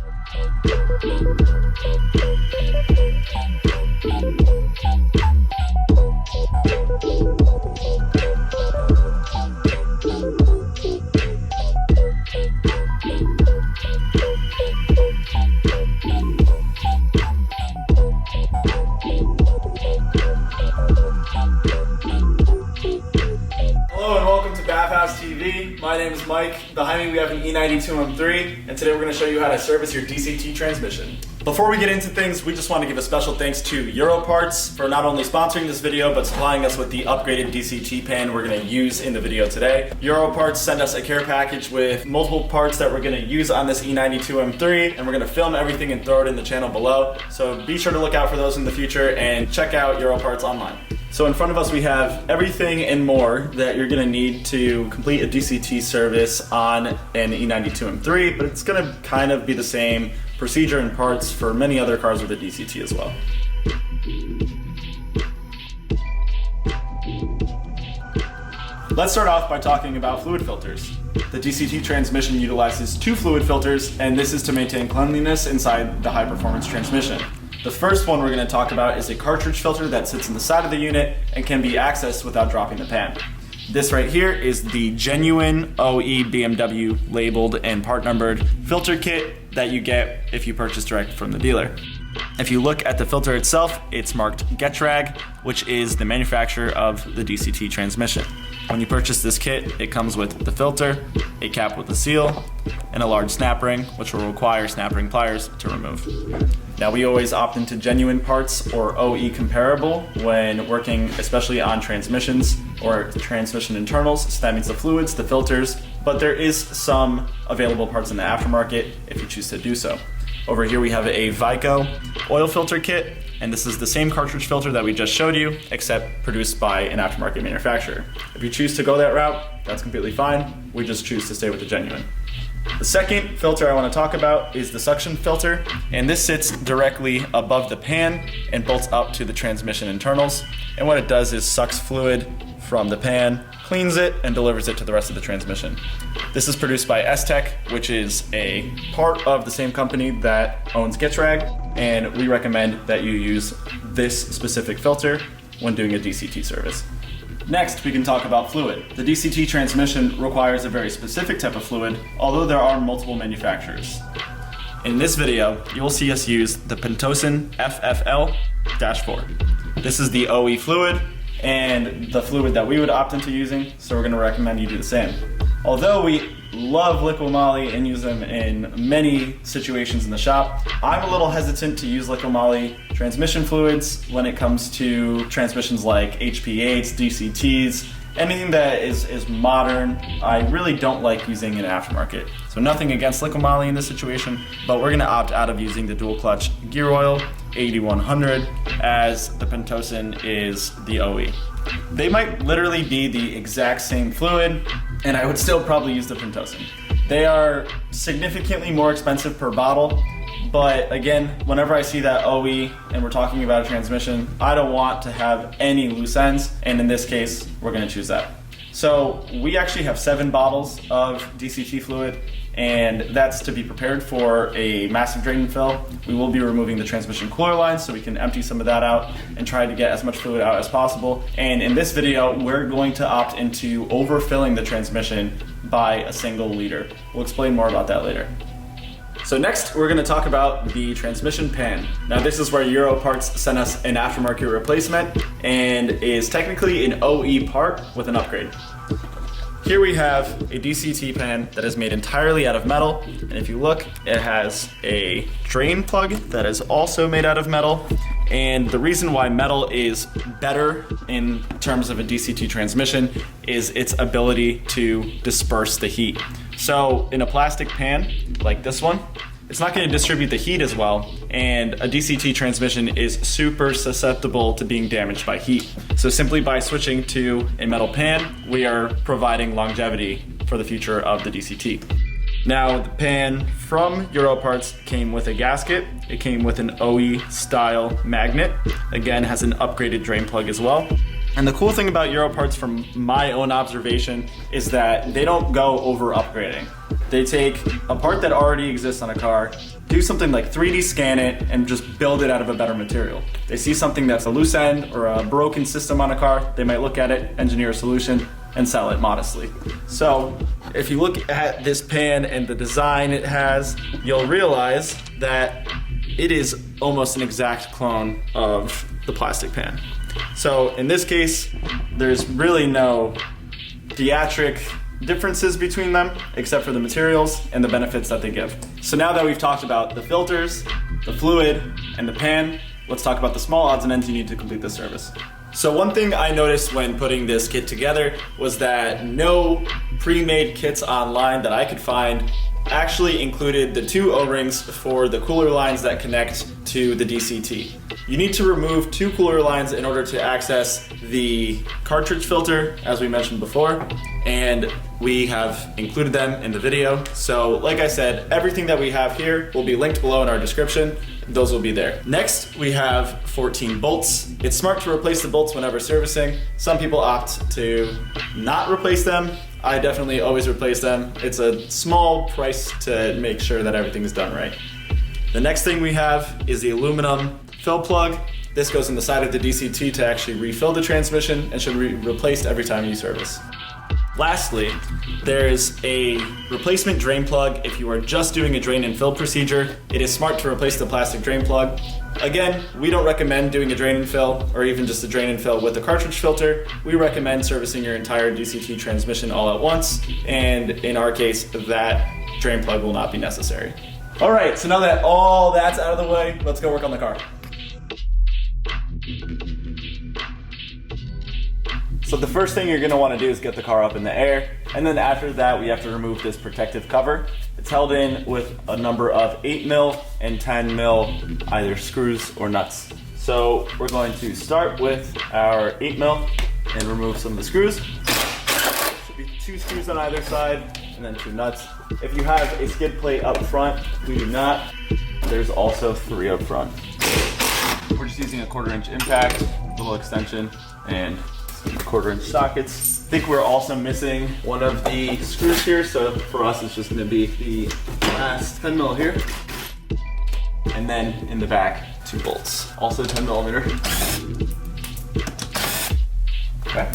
Hello and welcome to BavhausTV. My name is Mike. Behind me we have an E92 M3, and today we're going to show you how to service your DCT transmission. Before we get into things, we just want to give a special thanks to Euro Parts for not only sponsoring this video, but supplying us with the upgraded DCT pan we're going to use in the video today. Euro Parts sent us a care package with multiple parts that we're going to use on this E92 M3, and we're going to film everything and throw it in the channel below. So be sure to look out for those in the future and check out Euro Parts online. So in front of us we have everything and more that you're going to need to complete a DCT service on an E92 M3, but it's going to kind of be the same procedure and parts for many other cars with a DCT as well. Let's start off by talking about fluid filters. The DCT transmission utilizes 2 fluid filters, and this is to maintain cleanliness inside the high-performance transmission. The first one we're going to talk about is a cartridge filter that sits in the side of the unit and can be accessed without dropping the pan. This right here is the genuine OE BMW labeled and part numbered filter kit that you get if you purchase direct from the dealer. If you look at the filter itself, it's marked Getrag, which is the manufacturer of the DCT transmission. When you purchase this kit, it comes with the filter, a cap with a seal, and a large snap ring, which will require snap ring pliers to remove. Now we always opt into genuine parts or OE comparable when working especially on transmissions or transmission internals, so that means the fluids, the filters, but there is some available parts in the aftermarket if you choose to do so. Over here we have a Vico oil filter kit, and this is the same cartridge filter that we just showed you, except produced by an aftermarket manufacturer. If you choose to go that route, that's completely fine. We just choose to stay with the genuine. The second filter I want to talk about is the suction filter, and this sits directly above the pan and bolts up to the transmission internals. And what it does is sucks fluid from the pan, cleans it, and delivers it to the rest of the transmission. This is produced by S-Tech, which is a part of the same company that owns Getrag, and we recommend that you use this specific filter when doing a DCT service. Next, we can talk about fluid. The DCT transmission requires a very specific type of fluid, although there are multiple manufacturers. In this video, you will see us use the Pentosan FFL-4. This is the OE fluid and the fluid that we would opt into using, so we're going to recommend you do the same. Although we love liquid moly and use them in many situations in the shop, I'm a little hesitant to use liquid moly transmission fluids when it comes to transmissions like HP8s, DCTs, anything that is modern. I really don't like using an aftermarket. So nothing against liquid moly in this situation, but we're gonna opt out of using the dual clutch gear oil 8100 as the Pentosan is the OE. They might literally be the exact same fluid, and I would still probably use the Pentosan. They are significantly more expensive per bottle, but again, whenever I see that OE and we're talking about a transmission, I don't want to have any loose ends, and in this case, we're gonna choose that. So we actually have 7 bottles of DCT fluid, and that's to be prepared for a massive drain and fill. We will be removing the transmission cooler line so we can empty some of that out and try to get as much fluid out as possible. And in this video, we're going to opt into overfilling the transmission by a single liter. We'll explain more about that later. So next, we're going to talk about the transmission pan. Now this is where Euro Parts sent us an aftermarket replacement and is technically an OE part with an upgrade. Here we have a DCT pan that is made entirely out of metal, and if you look, it has a drain plug that is also made out of metal. And the reason why metal is better in terms of a DCT transmission is its ability to disperse the heat. So in a plastic pan like this one, it's not going to distribute the heat as well, and a DCT transmission is super susceptible to being damaged by heat. So simply by switching to a metal pan, we are providing longevity for the future of the DCT. Now, the pan from Euro Parts came with a gasket. It came with an OE style magnet. Again, has an upgraded drain plug as well. And the cool thing about Euro Parts from my own observation is that they don't go over upgrading. They take a part that already exists on a car, do something like 3D scan it and just build it out of a better material. They see something that's a loose end or a broken system on a car, they might look at it, engineer a solution, and sell it modestly. So if you look at this pan and the design it has, you'll realize that it is almost an exact clone of the plastic pan. So in this case, there's really no theatric differences between them except for the materials and the benefits that they give. So now that we've talked about the filters, the fluid, and the pan, let's talk about the small odds and ends you need to complete this service. So one thing I noticed when putting this kit together was that no pre-made kits online that I could find actually included the 2 O-rings for the cooler lines that connect to the DCT. You need to remove 2 cooler lines in order to access the cartridge filter, as we mentioned before, and we have included them in the video. So like I said, everything that we have here will be linked below in our description. Those will be there. Next, we have 14 bolts. It's smart to replace the bolts whenever servicing. Some people opt to not replace them. I definitely always replace them. It's a small price to make sure that everything is done right. The next thing we have is the aluminum fill plug. This goes in the side of the DCT to actually refill the transmission and should be replaced every time you service. Lastly, there's a replacement drain plug. If you are just doing a drain and fill procedure, it is smart to replace the plastic drain plug. Again, we don't recommend doing a drain and fill or even just a drain and fill with a cartridge filter. We recommend servicing your entire DCT transmission all at once, and in our case, that drain plug will not be necessary. All right, so now that all that's out of the way, let's go work on the car. So the first thing you're going to want to do is get the car up in the air, and then after that we have to remove this protective cover. It's held in with a number of 8mm and 10mm either screws or nuts. So we're going to start with our 8mm and remove some of the screws. Should be 2 screws on either side and then 2 nuts. If you have a skid plate up front, we do not. There's also 3 up front. We're just using a 1/4" impact, little extension, and 1/4" sockets. I think we're also missing one of the screws here, so for us it's just going to be the last 10mm here, and then in the back 2 bolts, also 10mm. Okay,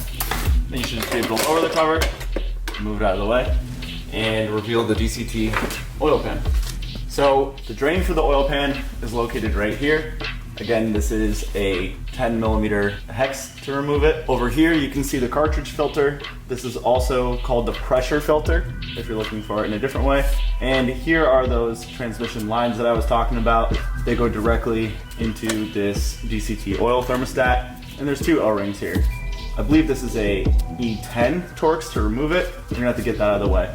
then you should just be able to lower the cover, move it out of the way, and reveal the DCT oil pan. So the drain for the oil pan is located right here. Again, this is a 10mm hex to remove it. Over here you can see the cartridge filter. This is also called the pressure filter if you're looking for it in a different way. And here are those transmission lines that I was talking about. They go directly into this DCT oil thermostat, and there's 2 O-rings here. I believe this is a E10 Torx to remove it. You're gonna have to get that out of the way.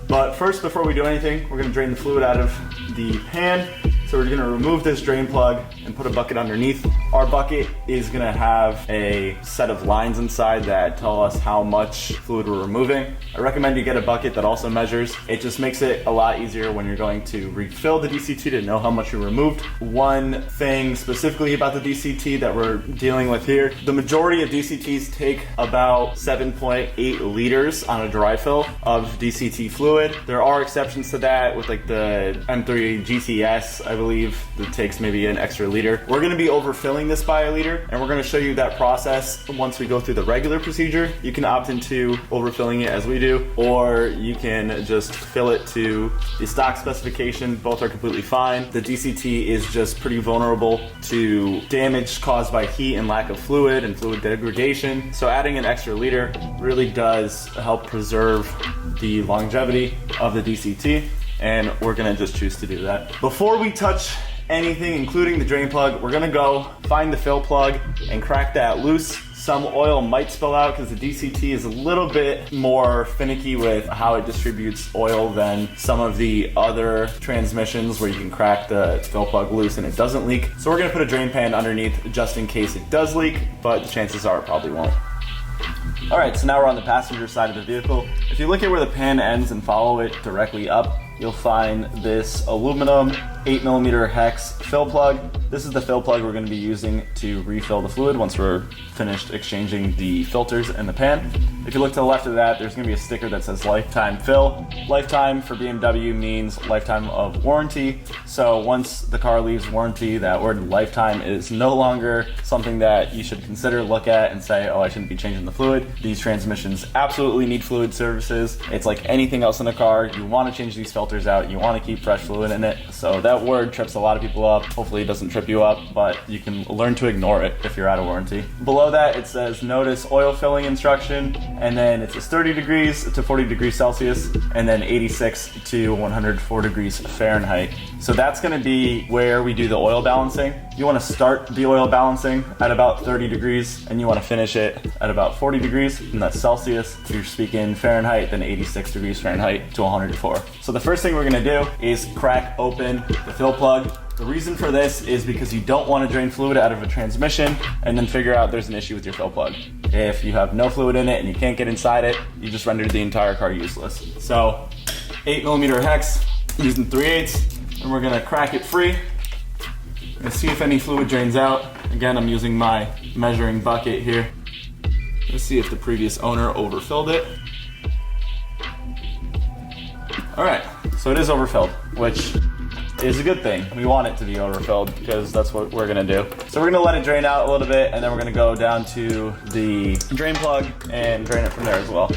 But first, before we do anything, we're gonna drain the fluid out of the pan. So we're gonna remove this drain plug and put a bucket underneath. Our bucket is gonna have a set of lines inside that tell us how much fluid we're removing. I recommend you get a bucket that also measures. It just makes it a lot easier when you're going to refill the DCT to know how much you removed. One thing specifically about the DCT that we're dealing with here, the majority of DCTs take about 7.8 liters on a dry fill of DCT fluid. There are exceptions to that with like the M3 GTS, I believe, that takes maybe an extra liter. We're going to be overfilling this by a liter, and we're going to show you that process once we go through the regular procedure. You can opt into overfilling it as we do, or you can just fill it to the stock specification. Both are completely fine. The DCT is just pretty vulnerable to damage caused by heat and lack of fluid and fluid degradation. So adding an extra liter really does help preserve the longevity of the DCT, and we're gonna just choose to do that. Before we touch anything, including the drain plug, we're gonna go find the fill plug and crack that loose. Some oil might spill out because the DCT is a little bit more finicky with how it distributes oil than some of the other transmissions where you can crack the fill plug loose and it doesn't leak. So we're gonna put a drain pan underneath just in case it does leak, but the chances are it probably won't. All right, so now we're on the passenger side of the vehicle. If you look at where the pan ends and follow it directly up, you'll find this aluminum 8mm hex fill plug. This is the fill plug we're going to be using to refill the fluid once we're finished exchanging the filters and the pan. If you look to the left of that, there's going to be a sticker that says lifetime fill. Lifetime for BMW means lifetime of warranty. So once the car leaves warranty, that word lifetime is no longer something that you should consider, look at, and say, oh, I shouldn't be changing the fluid. These transmissions absolutely need fluid services. It's like anything else in a car. You want to change these filters out. You want to keep fresh fluid in it. So that word trips a lot of people up. Hopefully it doesn't trip you up, but you can learn to ignore it if you're out of warranty. Below that, it says notice oil filling instruction, and then it says 30 degrees to 40 degrees Celsius, and then 86 to 104 degrees Fahrenheit. So that's going to be where we do the oil balancing. You want to start the oil balancing at about 30 degrees, and you want to finish it at about 40 degrees, and that's Celsius. If you're speaking Fahrenheit, then 86 degrees Fahrenheit to 104. So the first thing we're going to do is crack open the fill plug. The reason for this is because you don't want to drain fluid out of a transmission and then figure out there's an issue with your fill plug. If you have no fluid in it and you can't get inside it, you just rendered the entire car useless. So 8mm hex using 3/8, and we're going to crack it free and see if any fluid drains out. Again, I'm using my measuring bucket here. Let's see if the previous owner overfilled it. All right, so it is overfilled, which is a good thing. We want it to be overfilled because that's what we're gonna do. So we're gonna let it drain out a little bit, and then we're gonna go down to the drain plug and drain it from there as well.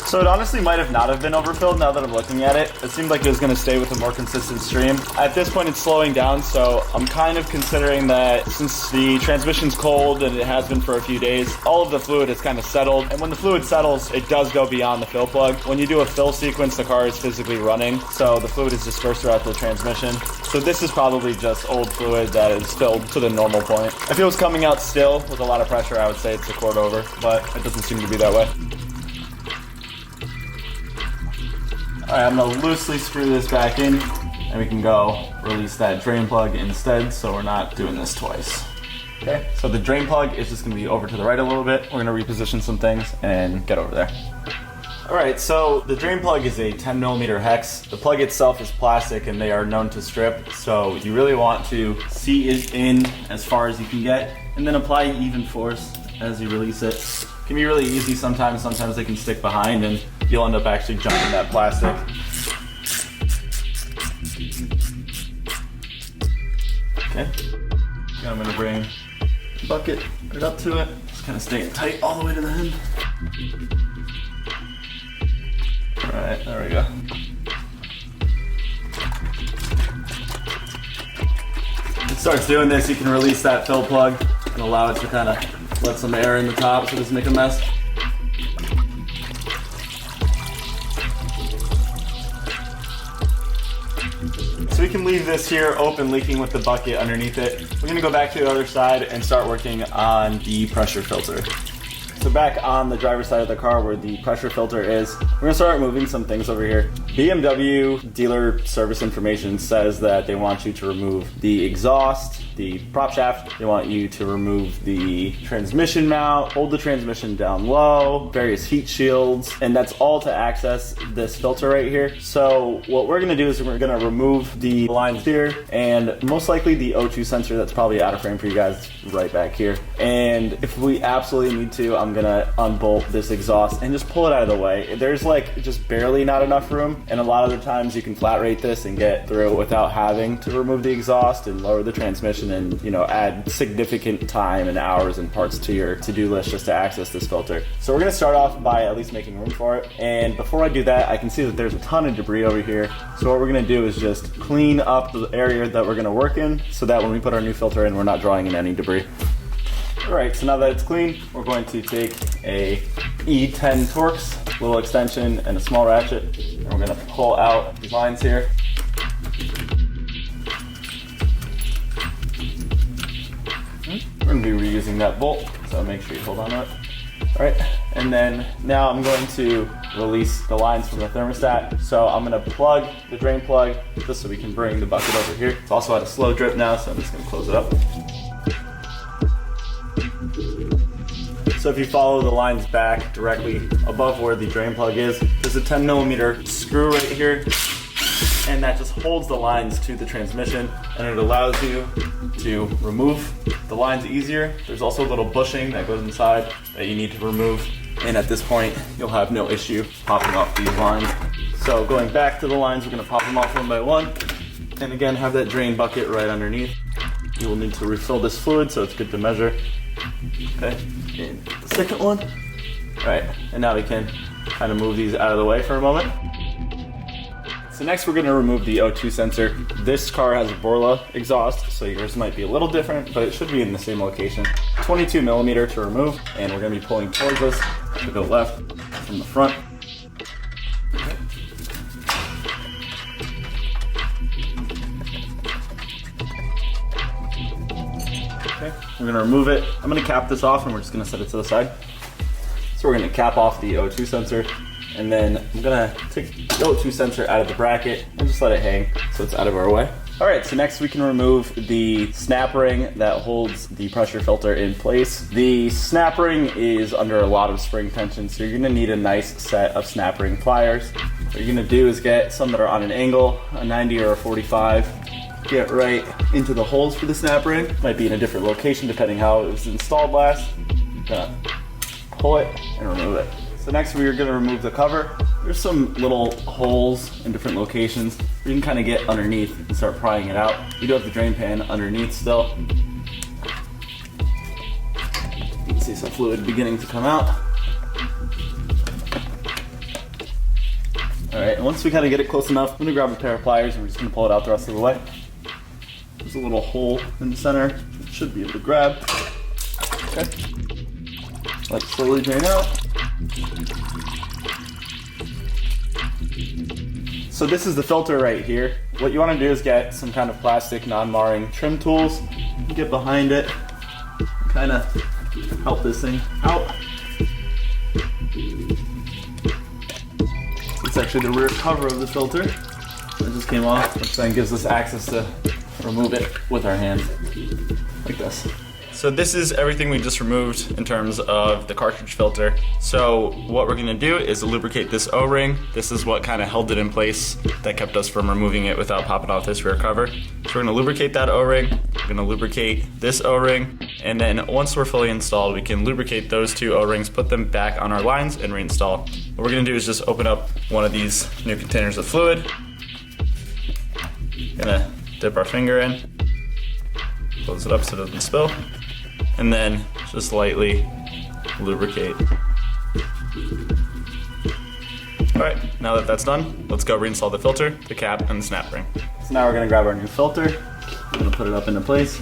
So it honestly might have not have been overfilled now that I'm looking at it. It seemed like it was gonna stay with a more consistent stream. At this point it's slowing down, so I'm kind of considering that since the transmission's cold and it has been for a few days, all of the fluid is kind of settled. And when the fluid settles, it does go beyond the fill plug. When you do a fill sequence, the car is physically running, so the fluid is dispersed throughout the transmission. So this is probably just old fluid that is filled to the normal point. If it was coming out still with a lot of pressure, I would say it's a quart over, but it doesn't seem to be that way. Alright, I'm going to loosely screw this back in, and we can go release that drain plug instead, so we're not doing this twice. Okay, so the drain plug is just going to be over to the right a little bit. We're going to reposition some things and get over there. Alright, so the drain plug is a 10mm hex. The plug itself is plastic and they are known to strip, so you really want to see it in as far as you can get, and then apply even force as you release it. It can be really easy sometimes they can stick behind and you'll end up actually jumping that plastic. Okay, now I'm going to bring the bucket right up to it, just kind of staying tight all the way to the end. Alright, there we go. If it starts doing this, you can release that fill plug and allow it to kind of let some air in the top so it doesn't make a mess. So we can leave this here open, leaking with the bucket underneath it. We're going to go back to the other side and start working on the pressure filter. So back on the driver's side of the car where the pressure filter is, we're going to start moving some things over here. BMW dealer service information says that they want you to remove the exhaust, the prop shaft, they want you to remove the transmission mount, hold the transmission down low, various heat shields, and that's all to access this filter right here. So what we're going to do is we're going to remove the lines here, and most likely the O2 sensor that's probably out of frame for you guys right back here. And if we absolutely need to, I'm going to unbolt this exhaust and just pull it out of the way. There's like just barely not enough room, and a lot of the times you can flat rate this and get through it without having to remove the exhaust and lower the transmission and, you know, add significant time and hours and parts to your to-do list just to access this filter. So we're going to start off by at least making room for it. And before I do that, I can see that there's a ton of debris over here. So what we're going to do is just clean up the area that we're going to work in so that when we put our new filter in, we're not drawing in any debris. Alright, so now that it's clean, we're going to take a E10 Torx, little extension, and a small ratchet, and we're going to pull out these lines here. We're going to be reusing that bolt, so make sure you hold on to it. Alright, and then now I'm going to release the lines from the thermostat. So I'm going to plug the drain plug just so we can bring the bucket over here. It's also at a slow drip now, so I'm just going to close it up. So if you follow the lines back directly above where the drain plug is, there's a 10mm screw right here. and that just holds the lines to the transmission, and it allows you to remove the lines easier. There's also a little bushing that goes inside that you need to remove, and at this point you'll have no issue popping off these lines. So going back to the lines, we're going to pop them off one by one, and again have that drain bucket right underneath. You will need to refill this fluid, so it's good to measure. Okay, and the second one. All right, and now we can kind of move these out of the way for a moment. So next we're going to remove the O2 sensor. This car has a Borla exhaust, so yours might be a little different, but it should be in the same location. 22 millimeter to remove, and we're going to be pulling towards us to go left from the front. Okay, we're going to remove it. I'm going to cap this off, and we're just going to set it to the side. So we're going to cap off the O2 sensor, and then I'm going to take the O2 sensor out of the bracket and just let it hang so it's out of our way. All right, so next we can remove the snap ring that holds the pressure filter in place. The snap ring is under a lot of spring tension, so you're going to need a nice set of snap ring pliers. What you're going to do is get some that are on an angle, a 90 or a 45. Get right into the holes for the snap ring. Might be in a different location depending how it was installed last. Pull it and remove it. So next we are going to remove the cover. There's some little holes in different locations where you can kind of get underneath and start prying it out. You do have the drain pan underneath still. You can see some fluid beginning to come out. Alright, and once we kind of get it close enough, I'm going to grab a pair of pliers and we're just going to pull it out the rest of the way. There's a little hole in the center. It should be able to grab. Okay. Let it slowly drain out. So this is the filter right here. What you want to do is get some kind of plastic non-marring trim tools. Get behind it, kind of help this thing out. It's actually the rear cover of the filter. It just came off, which then gives us access to remove it with our hands, like this. So this is everything we just removed in terms of the cartridge filter. So what we're gonna do is lubricate this O-ring. This is what kind of held it in place that kept us from removing it without popping off this rear cover. So we're gonna lubricate that O-ring, we're gonna lubricate this O-ring, and then once we're fully installed, we can lubricate those two O-rings, put them back on our lines, and reinstall. What we're gonna do is just open up one of these new containers of fluid. Gonna dip our finger in, close it up so it doesn't spill, and then just lightly lubricate. All right, now that that's done, let's go reinstall the filter, the cap, and the snap ring. So now we're gonna grab our new filter. We're gonna put it up into place.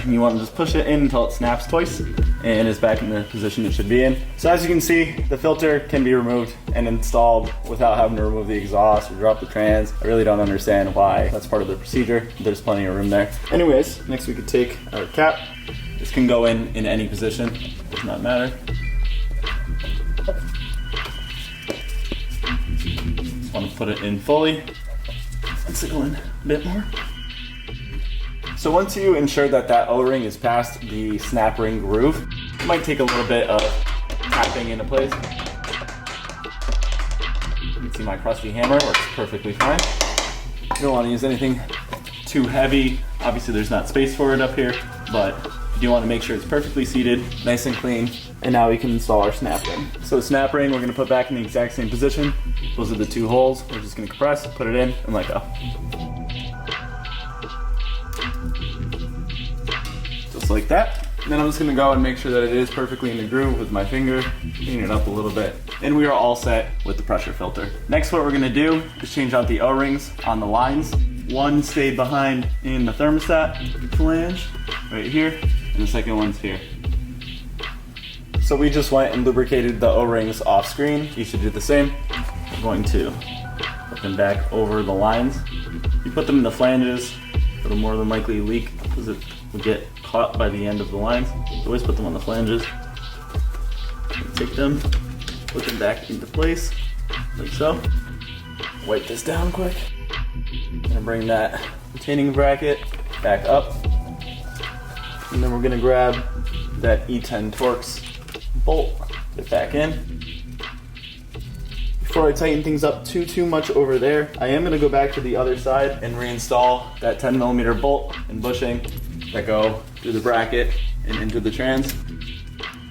You want to just push it in until it snaps twice and is back in the position it should be in. So as you can see, the filter can be removed and installed without having to remove the exhaust or drop the trans. I really don't understand why that's part of the procedure. There's plenty of room there. Anyways, next we could take our cap. This can go in any position, does not matter. Just want to put it in fully. Let's go in a bit more. So once you ensure that that O-ring is past the snap ring groove, it might take a little bit of tapping into place. You can see my crusty hammer works perfectly fine. You don't want to use anything too heavy. Obviously there's not space for it up here, but you do want to make sure it's perfectly seated, nice and clean. And now we can install our snap ring. So the snap ring we're going to put back in the exact same position. Those are the two holes. We're just going to compress, put it in, and let go. Just like that. And then I'm just gonna go and make sure that it is perfectly in the groove with my finger, clean it up a little bit. And we are all set with the pressure filter. Next, what we're gonna do is change out the O-rings on the lines. One stayed behind in the thermostat flange, right here, and the second one's here. So we just went and lubricated the O-rings off screen. You should do the same. I'm going to put them back over the lines. You put them in the flanges, it'll more than likely leak because it will get caught by the end of the lines. So always put them on the flanges. Take them, put them back into place, like so. Wipe this down quick. Gonna bring that retaining bracket back up. And then we're gonna grab that E10 Torx bolt, get back in. Before I tighten things up too much over there, I am gonna go back to the other side and reinstall that 10mm bolt and bushing that go through the bracket and into the trans,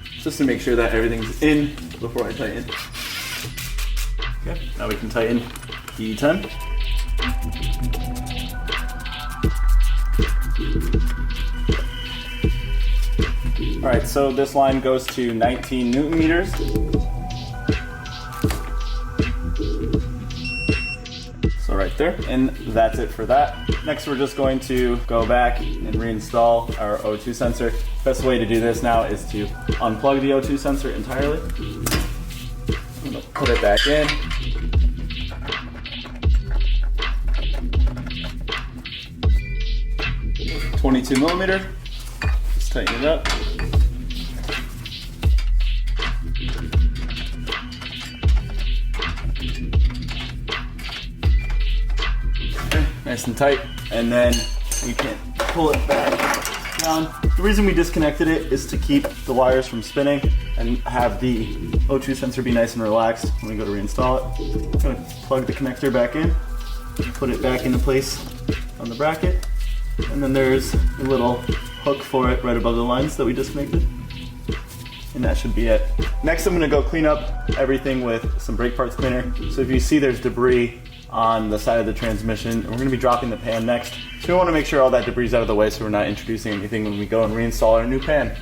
just to make sure that everything's in before I tighten. Okay, now we can tighten the E10. All right, so this line goes to 19 Newton meters. So right there, and that's it for that. Next, we're just going to go back and reinstall our O2 sensor. Best way to do this now is to unplug the O2 sensor entirely. I'm gonna put it back in. .22mm. Just tighten it up. Okay, nice and tight, and then we can pull it back down. The reason we disconnected it is to keep the wires from spinning and have the O2 sensor be nice and relaxed when we go to reinstall it. I'm gonna plug the connector back in, put it back into place on the bracket, and then there's a little hook for it right above the lines that we disconnected. And that should be it. Next, I'm gonna go clean up everything with some brake parts cleaner. So if you see there's debris on the side of the transmission, we're gonna be dropping the pan next. So we wanna make sure all that debris is out of the way so we're not introducing anything when we go and reinstall our new pan.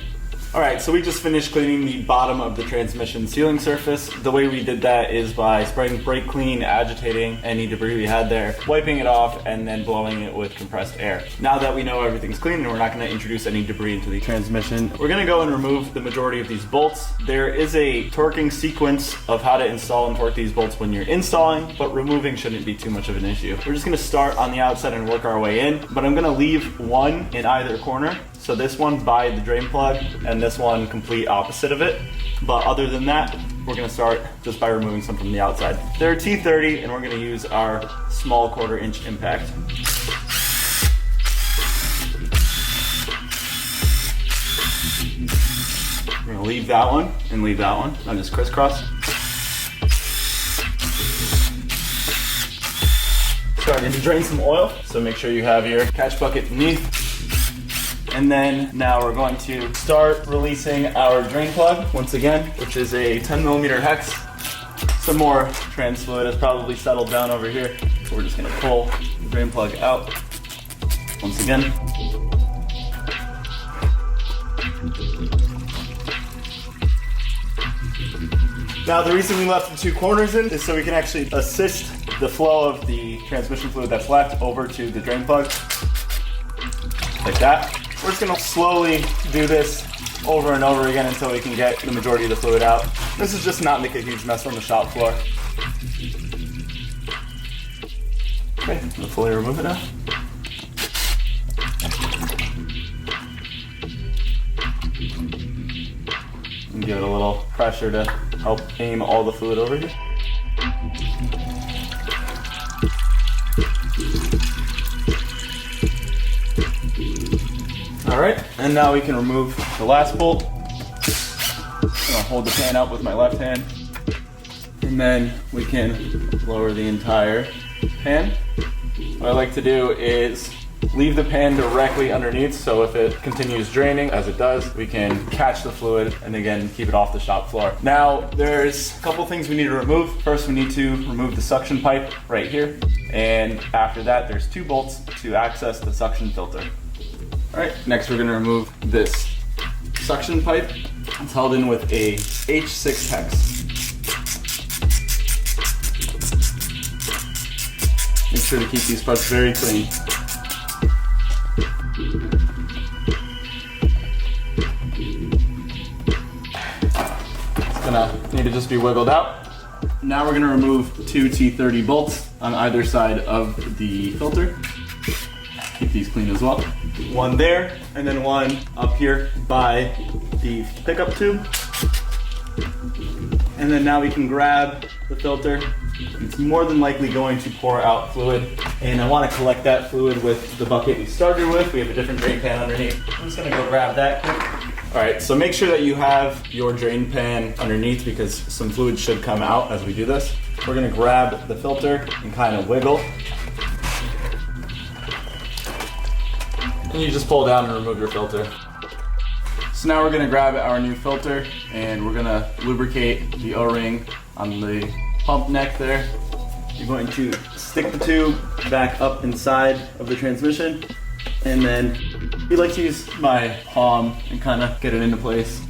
All right, so we just finished cleaning the bottom of the transmission sealing surface. The way we did that is by spraying brake clean, agitating any debris we had there, wiping it off, and then blowing it with compressed air. Now that we know everything's clean and we're not gonna introduce any debris into the transmission, we're gonna go and remove the majority of these bolts. There is a torquing sequence of how to install and torque these bolts when you're installing, but removing shouldn't be too much of an issue. We're just gonna start on the outside and work our way in, but I'm gonna leave one in either corner. So this one by the drain plug and this one complete opposite of it. But other than that, we're gonna start just by removing some from the outside. They're T30 and we're gonna use our small 1/4 inch impact. We're gonna leave that one and leave that one. Now just crisscross. Starting to drain some oil, so make sure you have your catch bucket beneath. And then now we're going to start releasing our drain plug once again, which is a 10mm hex. Some more trans fluid has probably settled down over here. So we're just gonna pull the drain plug out once again. Now the reason we left the two corners in is so we can actually assist the flow of the transmission fluid that's left over to the drain plug, like that. We're just gonna slowly do this over and over again until we can get the majority of the fluid out. This is just to not make a huge mess on the shop floor. Okay, I'm gonna fully remove it now. And give it a little pressure to help aim all the fluid over here. All right, and now we can remove the last bolt. I'm gonna hold the pan up with my left hand, and then we can lower the entire pan. What I like to do is leave the pan directly underneath, so if it continues draining, as it does, we can catch the fluid and again, keep it off the shop floor. Now, there's a couple things we need to remove. First, we need to remove the suction pipe right here. And after that, there's two bolts to access the suction filter. All right, next we're gonna remove this suction pipe. It's held in with a H6 hex. Make sure to keep these parts very clean. It's gonna need to just be wiggled out. Now we're gonna remove two T30 bolts on either side of the filter. Keep these clean as well. One there, and then one up here by the pickup tube. And then now we can grab the filter. It's more than likely going to pour out fluid, and I want to collect that fluid with the bucket we started with. We have a different drain pan underneath. I'm just gonna go grab that quick. All right, so make sure that you have your drain pan underneath because some fluid should come out as we do this. We're gonna grab the filter and kind of wiggle. And you just pull down and remove your filter. So now we're gonna grab our new filter and we're gonna lubricate the O-ring on the pump neck there. You're going to stick the tube back up inside of the transmission, and then we like to use my palm and kind of get it into place.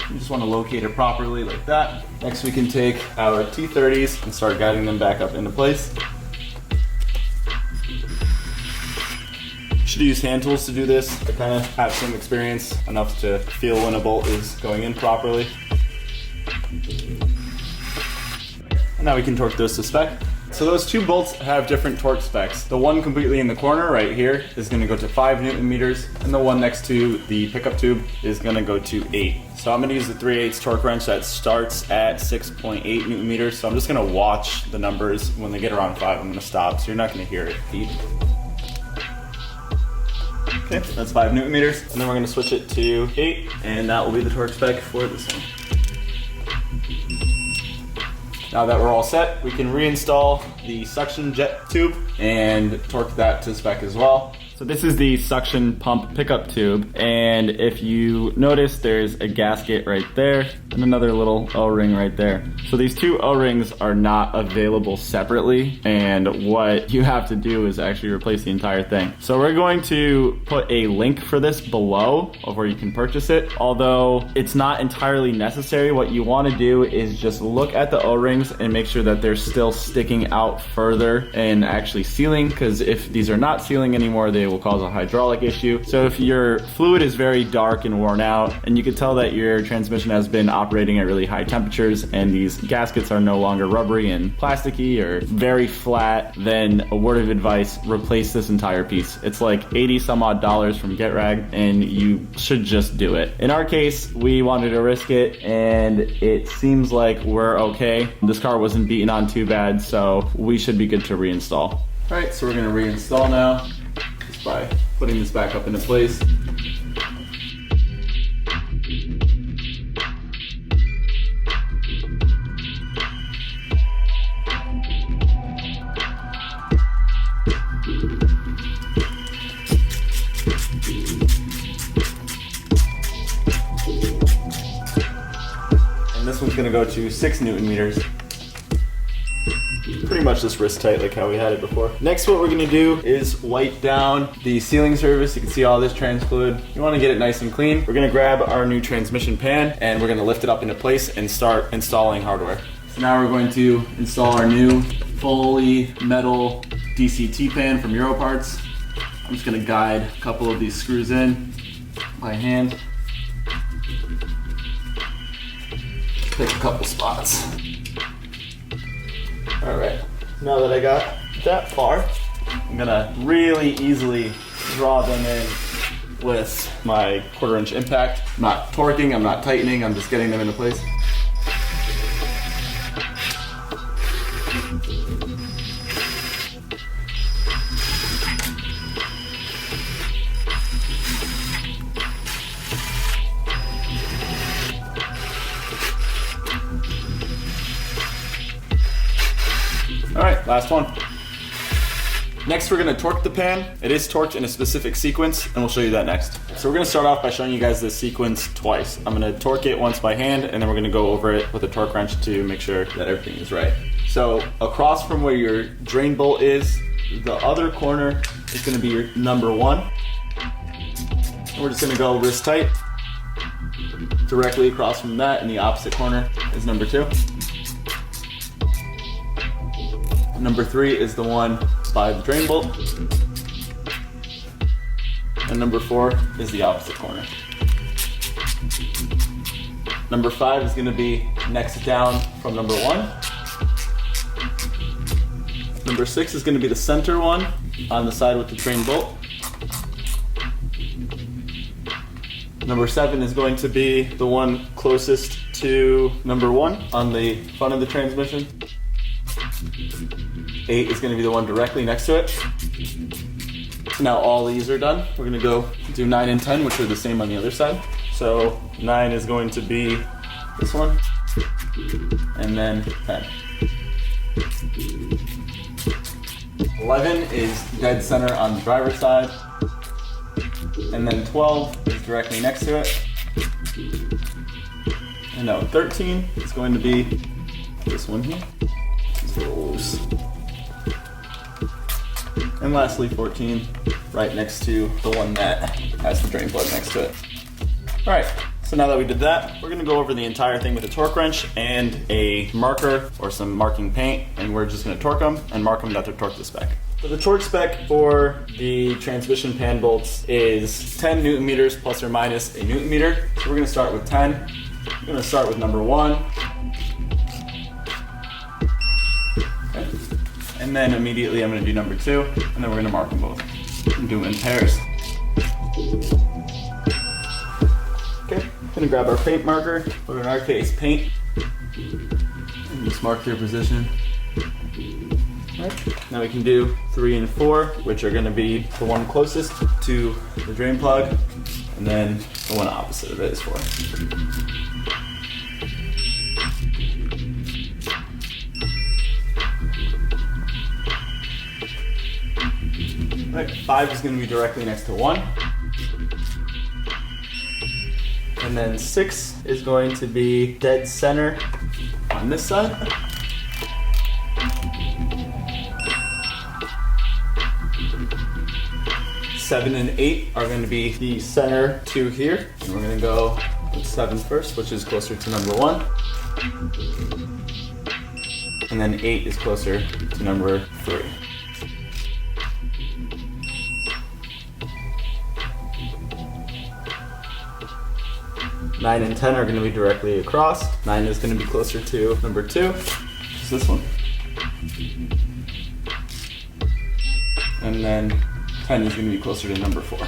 You just want to locate it properly like that. Next we can take our T30s and start guiding them back up into place. You should use hand tools to do this. I kind of have some experience enough to feel when a bolt is going in properly. And now we can torque those to spec. So those two bolts have different torque specs. The one completely in the corner right here is going to go to 5 Newton meters, and the one next to the pickup tube is going to go to 8. So I'm going to use the 3/8 torque wrench that starts at 6.8 Newton meters. So I'm just going to watch the numbers. When they get around 5, I'm going to stop, so you're not going to hear it beep. Okay, that's 5 Newton meters, and then we're going to switch it to 8, and that will be the torque spec for this one. Now that we're all set, we can reinstall the suction jet tube and torque that to spec as well. So this is the suction pump pickup tube, and if you notice, there's a gasket right there and another little O-ring right there. So these two O-rings are not available separately, and what you have to do is actually replace the entire thing. So we're going to put a link for this below of where you can purchase it, although it's not entirely necessary. What you want to do is just look at the O-rings and make sure that they're still sticking out further and actually sealing, because if these are not sealing anymore, they will cause a hydraulic issue. So if your fluid is very dark and worn out, and you can tell that your transmission has been operating at really high temperatures and these gaskets are no longer rubbery and plasticky or very flat, then a word of advice, replace this entire piece. It's like 80 some odd dollars from GetRag, and you should just do it. In our case, we wanted to risk it, and it seems like we're okay. This car wasn't beaten on too bad, so we should be good to reinstall. All right, so we're gonna reinstall now just by putting this back up into place. And this one's gonna go to 6 Newton meters. Pretty much just wrist tight like how we had it before. Next, what we're gonna do is wipe down the sealing surface. You can see all this trans fluid. You wanna get it nice and clean. We're gonna grab our new transmission pan and we're gonna lift it up into place and start installing hardware. So now we're going to install our new fully metal DCT pan from Europarts. I'm just gonna guide a couple of these screws in by hand. Pick a couple spots. All right, now that I got that far, I'm gonna really easily draw them in with my 1/4 inch impact. I'm not torquing, I'm not tightening, I'm just getting them into place. All right, last one. Next, we're gonna torque the pan. It is torqued in a specific sequence, and we'll show you that next. So we're gonna start off by showing you guys this sequence twice. I'm gonna torque it once by hand, and then we're gonna go over it with a torque wrench to make sure that everything is right. So across from where your drain bolt is, the other corner is gonna be your number 1. And we're just gonna go wrist tight. Directly across from that in the opposite corner is number 2. Number 3 is the one by the drain bolt. And number 4 is the opposite corner. Number 5 is gonna be next down from number 1. Number 6 is gonna be the center one on the side with the drain bolt. Number 7 is going to be the one closest to number 1 on the front of the transmission. 8 is going to be the one directly next to it. Now all these are done. We're going to go do 9 and 10, which are the same on the other side. So 9 is going to be this one, and then 10. 11 is dead center on the driver's side. And then 12 is directly next to it. And now 13 is going to be this one here. It's a little loose. And lastly 14, right next to the one that has the drain plug next to it. All right, so now that we did that, we're gonna go over the entire thing with a torque wrench and a marker or some marking paint, and we're just gonna torque them and mark them that they're torque to spec. So the torque spec for the transmission pan bolts is 10 Newton meters plus or minus a Newton meter. So we're gonna start with 10. We're gonna start with number 1. Okay. And then immediately I'm gonna do number 2, and then we're gonna mark them both and do them in pairs. Okay, gonna grab our paint marker, or in our case, paint, and just mark your position. Right. Now we can do 3 and 4, which are gonna be the one closest to the drain plug, and then the one opposite of it is 4. Right, 5 is gonna be directly next to 1. And then 6 is going to be dead center on this side. 7 and 8 are going to be the center 2 here. And we're going to go with 7 first, which is closer to number 1. And then 8 is closer to number 3. Nine and 10 are going to be directly across. 9 is going to be closer to number 2, which is this one. And then 10 is going to be closer to number 4.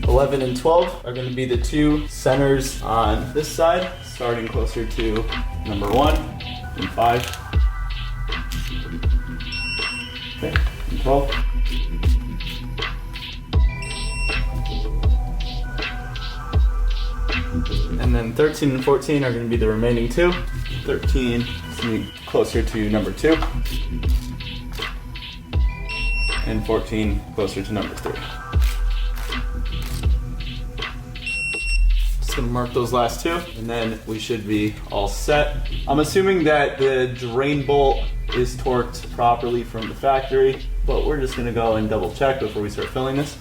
$11 and 12 are going to be the 2 centers on this side, starting closer to number 1 and 5. Okay, and 12. And then 13 and 14 are going to be the remaining 2. 13 is going to be closer to number 2. And 14 closer to number 3. Just going to mark those last 2, and then we should be all set. I'm assuming that the drain bolt is torqued properly from the factory, but we're just going to go and double check before we start filling this.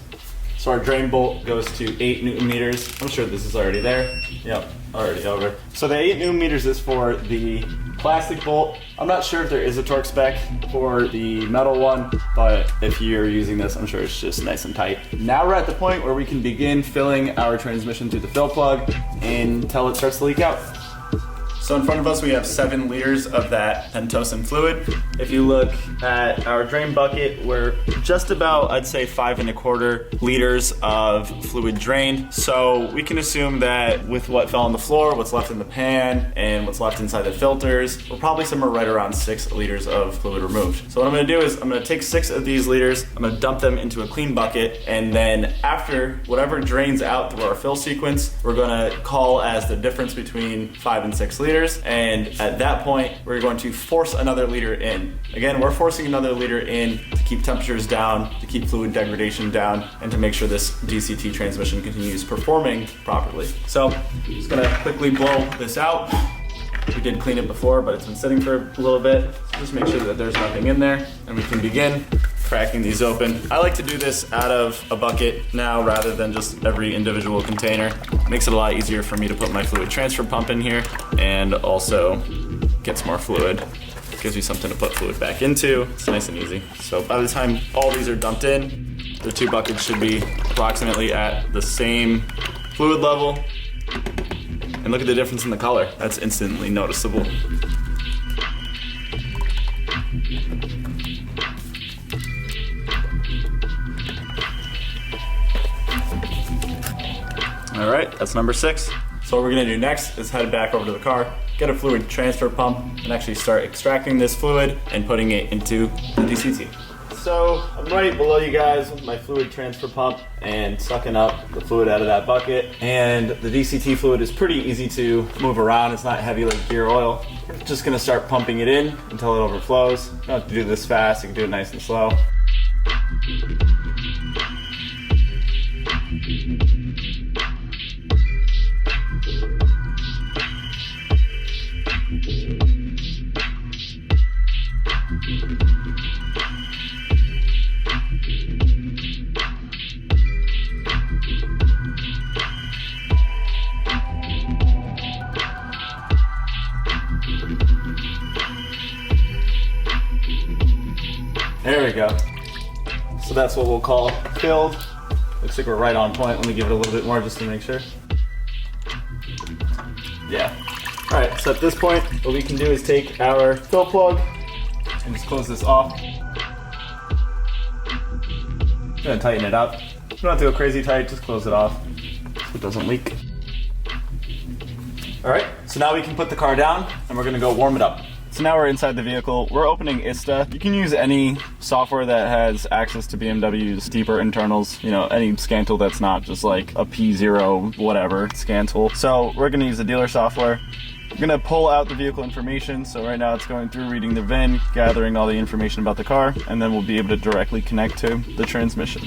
So our drain bolt goes to 8 Newton meters. I'm sure this is already there. Yep, already over. So the 8 Newton meters is for the plastic bolt. I'm not sure if there is a torque spec for the metal one, but if you're using this, I'm sure it's just nice and tight. Now we're at the point where we can begin filling our transmission through the fill plug until it starts to leak out. So in front of us we have 7 liters of that pentosan fluid. If you look at our drain bucket, we're just about, I'd say, 5 1/4 liters of fluid drained. So we can assume that with what fell on the floor, what's left in the pan, and what's left inside the filters, we're probably somewhere right around 6 liters of fluid removed. So what I'm gonna do is I'm gonna take 6 of these liters, I'm gonna dump them into a clean bucket, and then after whatever drains out through our fill sequence, we're gonna call as the difference between 5 and 6 liters. And at that point, we're going to force another liter in. Again, we're forcing another liter in to keep temperatures down, to keep fluid degradation down, and to make sure this DCT transmission continues performing properly. So I'm just gonna quickly blow this out. We did clean it before, but it's been sitting for a little bit. So just make sure that there's nothing in there, and we can begin cracking these open. I like to do this out of a bucket now rather than just every individual container. Makes it a lot easier for me to put my fluid transfer pump in here, and also gets more fluid. Gives me something to put fluid back into. It's nice and easy. So by the time all these are dumped in, the 2 buckets should be approximately at the same fluid level. And look at the difference in the color. That's instantly noticeable. All right, that's number 6. So what we're gonna do next is head back over to the car, get a fluid transfer pump, and actually start extracting this fluid and putting it into the DCT. so I'm right below you guys with my fluid transfer pump and sucking up the fluid out of that bucket. And the DCT fluid is pretty easy to move around. It's not heavy like gear oil. We're just gonna start pumping it in until it overflows. You don't have to do this fast, you can do it nice and slow. There we go. So that's what we'll call filled. Looks like we're right on point. Let me give it a little bit more just to make sure. Yeah. All right, so at this point, what we can do is take our fill plug and just close this off. I'm gonna tighten it up. You don't have to go crazy tight, just close it off so it doesn't leak. All right, so now we can put the car down and we're gonna go warm it up. So now we're inside the vehicle. We're opening ISTA. You can use any software that has access to BMW's deeper internals, you know, any scan tool that's not just like a P0 whatever scan tool. So we're gonna use the dealer software. We're gonna pull out the vehicle information. So right now it's going through reading the VIN, gathering all the information about the car, and then we'll be able to directly connect to the transmission.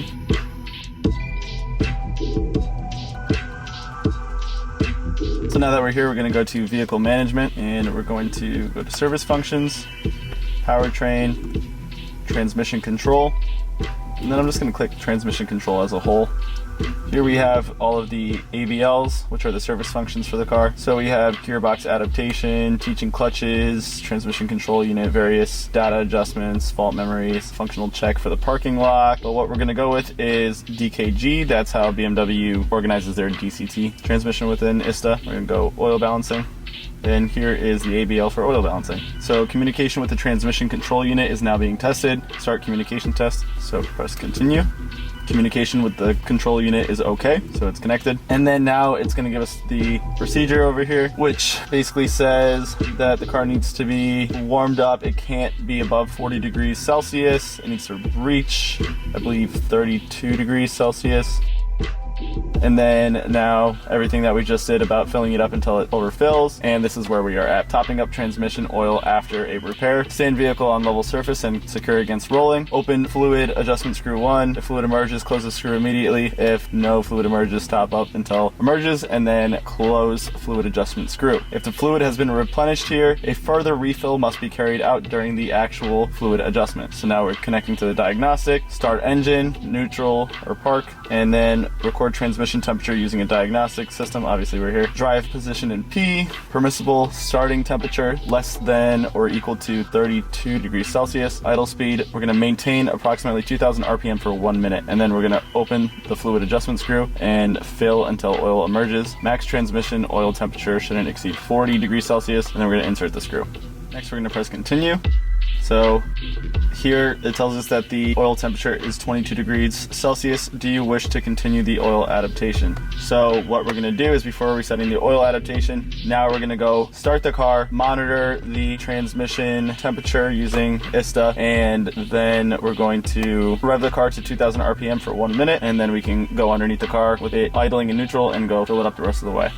So now that we're here, we're going to go to vehicle management and we're going to go to service functions, powertrain, transmission control, and then I'm just going to click transmission control as a whole. Here we have all of the ABLs, which are the service functions for the car. So we have gearbox adaptation, teaching clutches, transmission control unit, various data adjustments, fault memories, functional check for the parking lock. But what we're going to go with is DKG. That's how BMW organizes their DCT transmission within ISTA. We're going to go oil balancing. And here is the ABL for oil balancing. So communication with the transmission control unit is now being tested. Start communication test. So press continue. Communication with the control unit is okay, so it's connected. And then now it's going to give us the procedure over here, which basically says that the car needs to be warmed up. It can't be above 40 degrees Celsius. It needs to reach, I believe, 32 degrees Celsius. And then now everything that we just did about filling it up until it overfills, and this is where we are at. Topping up transmission oil after a repair. Stay in vehicle on level surface and secure against rolling. Open fluid adjustment screw 1. If fluid emerges, close the screw immediately. If no fluid emerges, top up until emerges and then close fluid adjustment screw. If the fluid has been replenished here, a further refill must be carried out during the actual fluid adjustment. So now we're connecting to the diagnostic. Start engine, neutral or park, and then record transmission temperature using a diagnostic system. Obviously we're here. Drive position in P. Permissible starting temperature less than or equal to 32 degrees Celsius. Idle speed, we're going to maintain approximately 2000 RPM for 1 minute, and then we're going to open the fluid adjustment screw and fill until oil emerges. Max transmission oil temperature shouldn't exceed 40 degrees Celsius, and then we're going to insert the screw. Next we're going to press continue. So here it tells us that the oil temperature is 22 degrees Celsius. Do you wish to continue the oil adaptation? So what we're going to do is, before resetting the oil adaptation, now we're going to go start the car, monitor the transmission temperature using ISTA, and then we're going to rev the car to 2000 RPM for 1 minute, and then we can go underneath the car with it idling in neutral and go fill it up the rest of the way.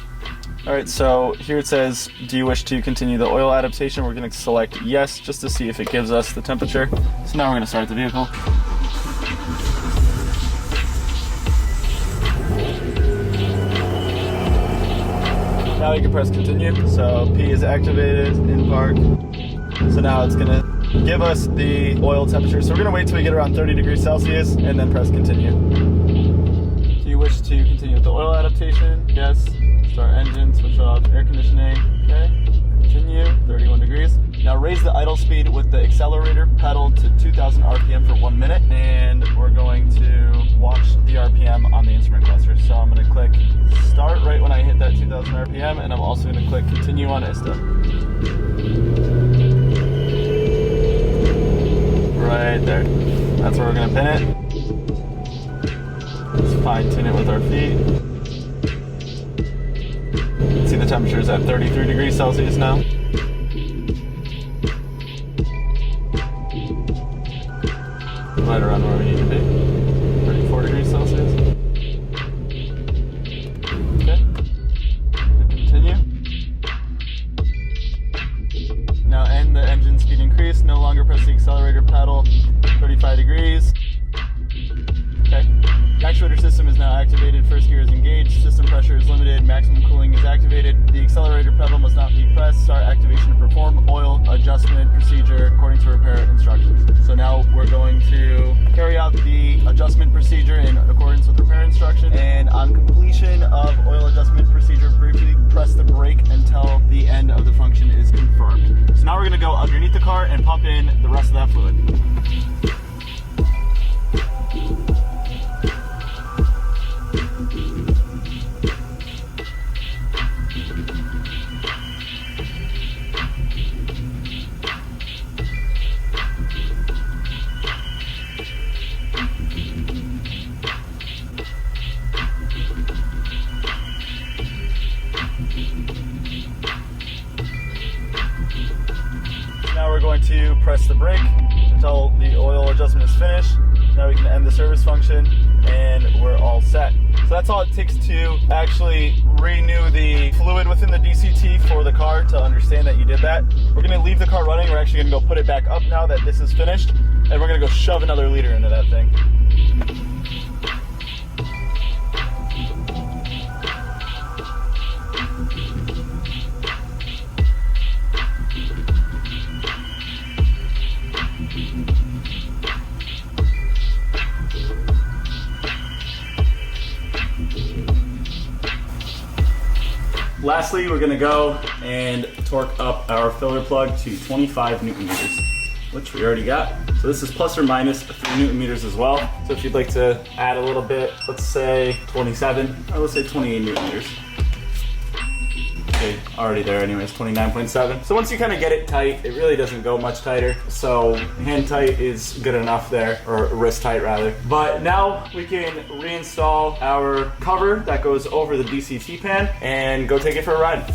Alright, so here it says, do you wish to continue the oil adaptation? We're going to select yes, just to see if it gives us the temperature. So now we're going to start the vehicle. Now you can press continue. So P is activated in park. So now it's going to give us the oil temperature. So we're going to wait till we get around 30 degrees Celsius and then press continue. Do you wish to continue with the oil adaptation? Yes. Start engine, switch off air conditioning. Okay, continue, 31 degrees. Now raise the idle speed with the accelerator pedal to 2000 RPM for 1 minute, and we're going to watch the RPM on the instrument cluster. So I'm going to click start right when I hit that 2000 RPM, and I'm also going to click continue on ISTA. Right there. That's where we're going to pin it. Let's fine tune it with our feet. See, the temperature is at 33 degrees Celsius now. right around where we need to be. 34 degrees Celsius. Okay. Continue. Now end the engine speed increase. No longer press the accelerator pedal. 35 degrees. Okay. Actuator system is now activated. First gear is engaged. System pressure is limited. Maximum cooling is activated. The accelerator pedal must not be pressed. Start activation to perform oil adjustment procedure according to repair instructions. So now we're going to carry out the adjustment procedure in accordance with repair instructions. And on completion of oil adjustment procedure, briefly press the brake until the end of the function is confirmed. So now we're going to go underneath the car and pump in the rest of that fluid. Now we're going to press the brake until the oil adjustment is finished. Now we can end the service function and we're all set. So that's all it takes to actually renew the fluid within the DCT for the car to understand that you did that. We're going to leave the car running. We're actually going to go put it back up now that this is finished. And we're going to go shove another liter into that thing. Lastly, we're going to go and torque up our filler plug to 25 Newton meters, which we already got. So this is plus or minus 3 Newton meters as well. So if you'd like to add a little bit, let's say 27, or let's say 28 Newton meters. Okay, already there anyways, 29.7. So once you kind of get it tight, it really doesn't go much tighter. So hand tight is good enough there, or wrist tight rather. But now we can reinstall our cover that goes over the DCT pan and go take it for a ride.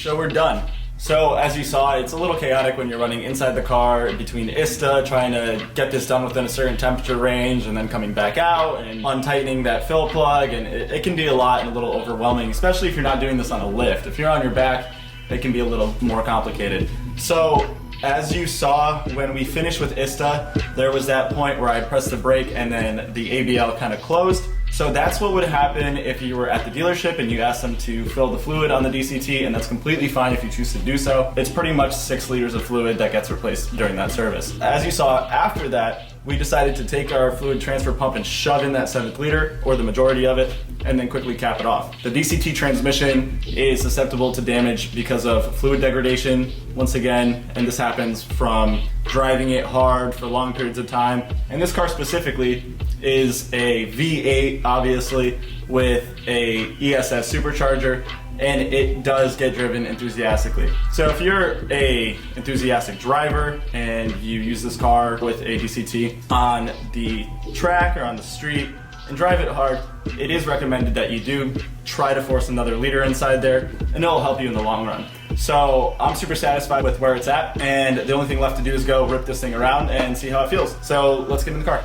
So we're done. So as you saw, it's a little chaotic when you're running inside the car between ISTA, trying to get this done within a certain temperature range and then coming back out and untightening that fill plug, and it can be a lot and a little overwhelming, especially if you're not doing this on a lift. If you're on your back, it can be a little more complicated. So as you saw, when we finished with ISTA, there was that point where I pressed the brake and then the ABL kind of closed. So that's what would happen if you were at the dealership and you asked them to fill the fluid on the DCT, and that's completely fine if you choose to do so. It's pretty much 6 liters of fluid that gets replaced during that service. As you saw, after that, we decided to take our fluid transfer pump and shove in that 7th liter, or the majority of it, and then quickly cap it off. The DCT transmission is susceptible to damage because of fluid degradation, once again, and this happens from driving it hard for long periods of time. And this car specifically is a V8, obviously, with a ESS supercharger, and it does get driven enthusiastically. So if you're a enthusiastic driver and you use this car with a DCT on the track or on the street and drive it hard, it is recommended that you do try to force another liter inside there, and it'll help you in the long run. So I'm super satisfied with where it's at, and the only thing left to do is go rip this thing around and see how it feels. So let's get in the car.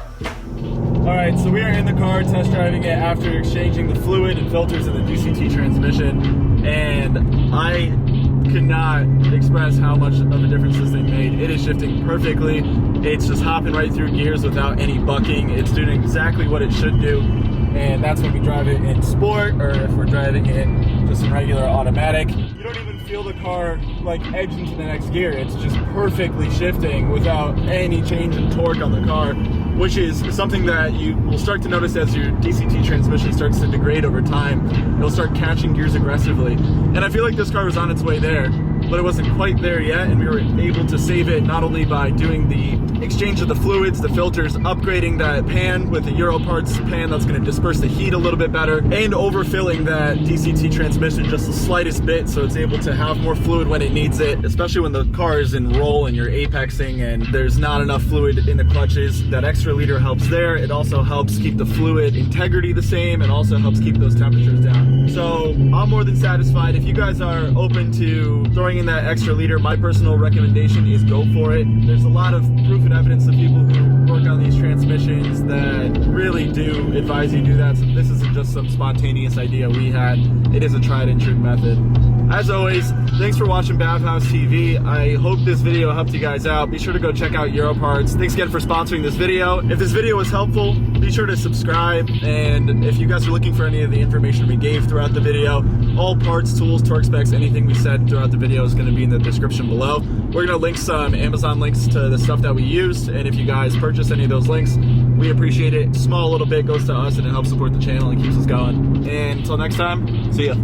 All right, so we are in the car test driving it after exchanging the fluid and filters in the DCT transmission, and I cannot express how much of a difference this thing made. It is shifting perfectly. It's just hopping right through gears without any bucking. It's doing exactly what it should do, and that's when we drive it in sport, or if we're driving it just in regular automatic. You don't even feel the car like edge into the next gear. It's just perfectly shifting without any change in torque on the car, which is something that you will start to notice as your DCT transmission starts to degrade over time. It'll start catching gears aggressively. And I feel like this car was on its way there. but it wasn't quite there yet, and we were able to save it not only by doing the exchange of the fluids, the filters, upgrading that pan with the Euro parts pan that's going to disperse the heat a little bit better, and overfilling that DCT transmission just the slightest bit so it's able to have more fluid when it needs it, especially when the car is in roll and you're apexing and there's not enough fluid in the clutches. That extra liter helps there. It also helps keep the fluid integrity the same and also helps keep those temperatures down. So I'm more than satisfied. If you guys are open to throwing in that extra liter, my personal recommendation is go for it. There's a lot of proof and evidence of people who work on these transmissions that really do advise you do that. So this isn't just some spontaneous idea we had. It is a tried and true method. As always, thanks for watching BavhausTV. I hope this video helped you guys out. Be sure to go check out Euro Parts. Thanks again for sponsoring this video. If this video was helpful, be sure to subscribe. And if you guys are looking for any of the information we gave throughout the video, all parts, tools, torque specs, anything we said throughout the video is going to be in the description below. We're going to link some Amazon links to the stuff that we used. And if you guys purchase any of those links, we appreciate it. Small little bit goes to us and it helps support the channel and keeps us going. And until next time, see ya.